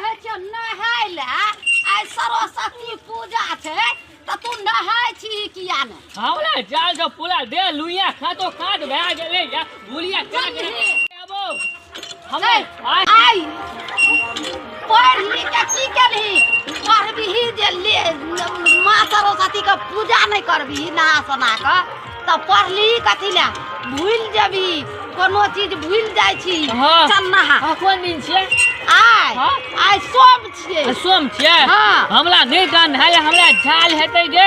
कहे छ नहाय ले आइ सरस्वती पूजा छै त तू नहाय छी किया ने हमरा जाल के पूरा दे लुइया खातो खाद भए गेलै या भूलिया क्या आबो हम आई पढ़ ली के की केलही पढ़बही जे ले माँ सरस्वती के पूजा नहीं करबही नहा सोना के त पढ़ली कथी ले भूल जेबी कोनो चीज भूल जाय छी चल नहा कोन दिन छियै आइ सोम छियै सोम छियै हमरा नहीं गान है हमरा झाल हेतै जे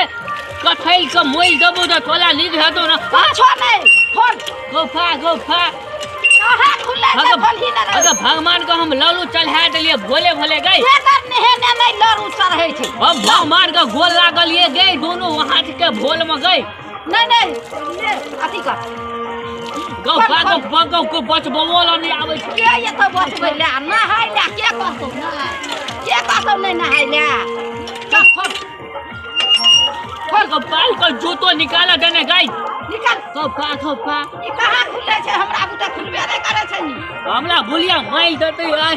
कथैल के मोइ देबो त तोला नीक हेतौ न छो नहीं फोन गोफा कहां खुले छै बोलही न अगर भगवान को हम ललू चढ़ा देलिए भोले भोले गई बेदर नेहे नहीं लरू चढ़ै छै हम भगवान का गोल लागल ये गई दोनों हाथ के भोल में गई नहीं ले अथी का गोफा को बचबोल नहीं आवे छै के ये तो बचबै ले नहाय ले के कहतौ नहीं नहाय ले चल खोल को पाल को जूतो निकाला देने गई निकाल गोफा ई कहां खुले छै हमरा बुता खुलबे नहीं करे छै नी हमरा भूलिया माइल देतै आइ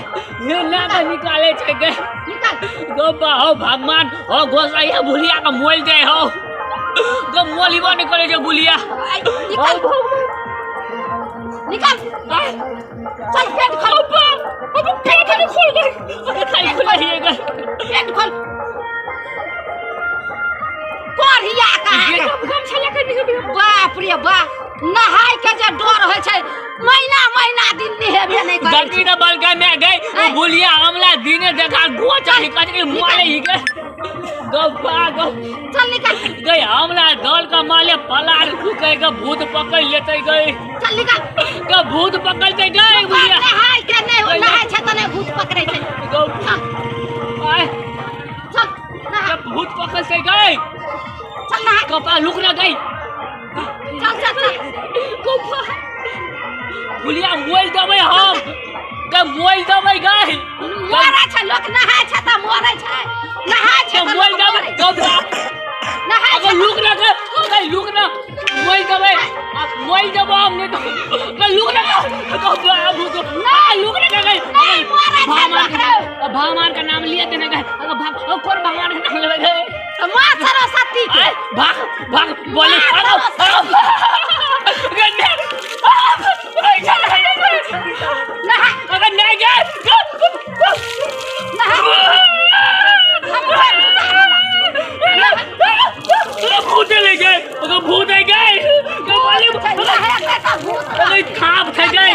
ने ना के निकाले छै गई निकाल गोफा हो भगवान हो गोसाइया भूलिया का मोल दे हो गो मोलिबो नहीं करे छै भूलिया निकाल चल पेट खोल अब पेट खोल गई खाली खुला ही गई पेट खोल कोरिया कहां गम छले के बाप रे बा नहाय के जे डर होय छै महीना दिन नहेबे नहीं करे गलती न बल के मैं गई भूलिया हमला दिने देखा गो चाहे कटके माले ही गए गोफा चल निकाल गई हमला दल का माले पलार फूके के भूत पकड़ लेते गई चल निकाल के भूत पकड़ते गई भूलिया नहाय के नहीं नहाय छै त नहीं भूत पकड़े छै गोफा आए चल नहा भूत पकड़ते गई चल नहा गोफा लुक न गई चल गोफा भूलिया मोल देबै हम के मोल देबै गई मोरे छै लोग नहाय छै त मोरे छै नहाय छै त मोल देबै गोफा नहाय अगर लुक न गई लुक न मोल देबै मोल देबो हम नहीं तो लुक न गोफा भूत नहीं लुक न गई नहीं मोरे छै भगवान का नाम लिए देने गए अगर कौन भगवान का नाम लेवे गए मां सरस्वती के भाग बोले नहा अगर नहीं गए भूत ले गए अगर भूत है गए अगर खाप थे गए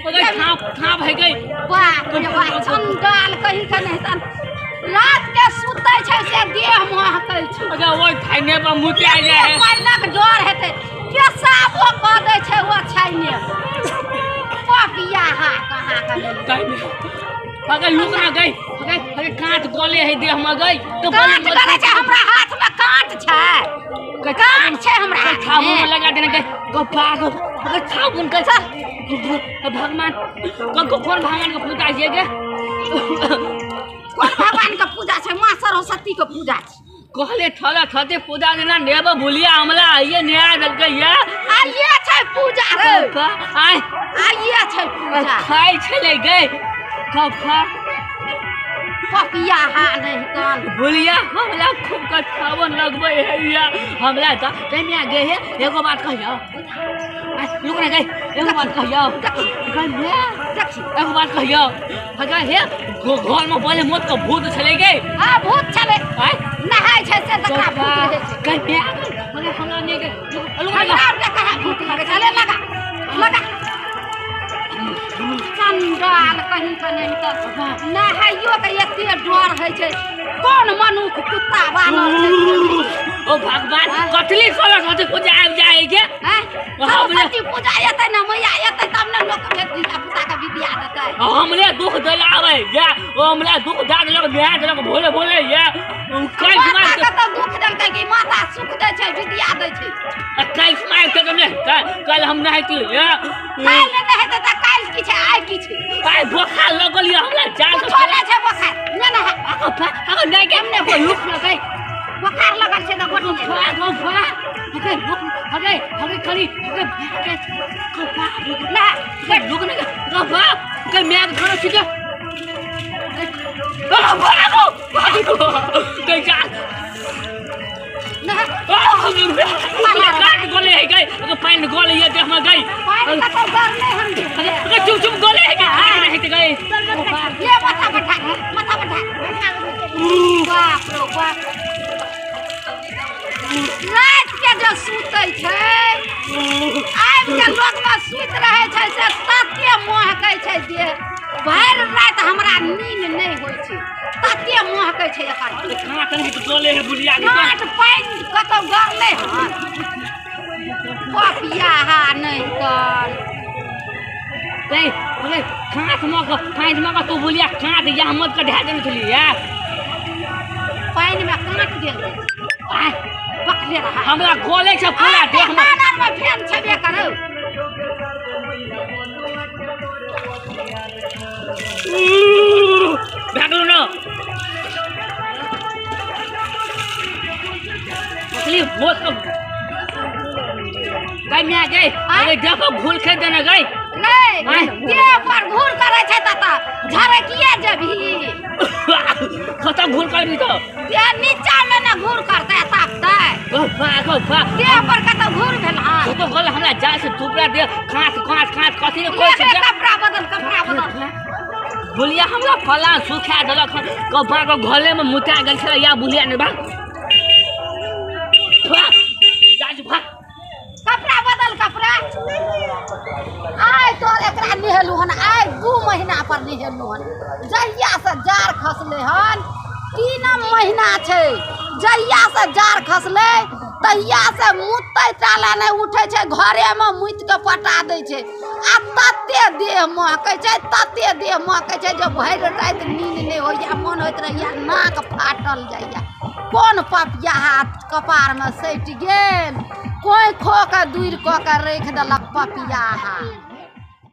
अगर खाप है गई वाह चंडाल कहीं का नहीं तन रात के सुतै छै से देह महकै छै अगर वो खाने पर मुते आ जाए है पानिक डर हेतै पेशाबो क दै छै वो छैने पपिया हा कहां अगर लुक ना गई अगर कांट गले है देह में गई तो कांट गले छै हमरा हाथ में कांट छै हमरा छाबुन में लगा देने गई गोफा अगर छाबुन के भगवान कौन भगवान का पूजा है गे कौन भगवान का पूजा छै मां सरस्वती के पूजा छै कहले थला थते पूजा देना नेब भूलिया हमला आइए नया दल के ये आइए छै पूजा रे आइए छै पूजा खाई छले गए गोफा पपिया हा नहीं कान भूलिया हमला खूब का छावन लगबे है या हमला त कन्या गए है एगो बात कहियो लुक ना गई एगो बात कहियो कन्या एगो बात कहियो अगर हे घर में बोले मत को भूत चले गए हां भूत चले नहाय छै से तकरा भूत रहे छै कन्या मने हमरा नहीं के लुक ना के कहा भूत लगे चले लगा चंडाल कहीं का नहीं त नहाइयो के एते डर है छै कौन मनुख कुत्ता बानर छै ओ भगवान कथली सरस्वती पूजा आ जाए के सरस्वती पूजा एते न मैया एते तब न लोक विद्या पुता के विद्या देतै हमरे दुख दिलावे या हमरे दुख दाद लग ब्याह लग भोले या कल समाज के त दुख देलकै कि माता सुख दै छै विद्या दै छै कल समाज के ने कल हम नहीं की या काल नहीं हेतै त काल की छै आइ की छै आइ बुखार लगल या हमरा जान के छोले छै बुखार न अगर नहीं के हमने को लुक न गई बुखार लगल छै त गोटी गोफा अरे करी गोफा ना लुक न गोफा कल मैं घर ठीक है भागो भागो कहीं जा गोले है गई अगर पानी गोले ये देख में गई पानी का तो डर नहीं हम अगर चुप चुप गोले है गई नहीं गई ये माथा बैठा बाप रो बाप रात के जो सुतै छै आब के लोग में सुत रहे छै से तते महकै छै जे भर रात हमरा नींद नहीं होय छै तते महकै छै एकर कहां तनी गोले है बुढ़िया काट पानी कतौ गरले हन पपिया हा नहीं कर नहीं अरे खात में तू बुढ़िया खात या मत का ढा देने चली यार पानी में काट देल आय पकड़े रहा हमरा गोले से पूरा देख में कानन में फेन छबे करो भागलो ना असली बोस को गई मैं गई अरे देखो भूल के देना गई नहीं ये पर घूर करे छै ता झरकिए जभी खत्म भूल कर दी तो ये नीचा में ना घूर करते ताकते भागो भाग ये पर कत घूर भेल हां तो गल हमरा जा से टुकड़ा दे खास कथि ने कोई से कपड़ा बदल बुलिया हमरा फला सुखा देलक कपड़ा को घले में मुता गेल छला या बुलिया ने भाग भाग कपड़ा बदल कपड़ा आय तो एकरा निहेलु हन आय 2 महीना पर निहेलु हन जहिया से जार खसले हन 3 महीना छै जहिया से जार खसले तहिया से मुतै टाला नहीं उठे छै घरे में मुत के पटा दै छै आ तते देह महकै छै जे भरि रात नींद नहीं होइया मन होइत रहैया नाक फाटल जाइया कौन पपिया हाथ कपार में सटि गेल कोई खो के दूर क के रख देलक पपिया हाथ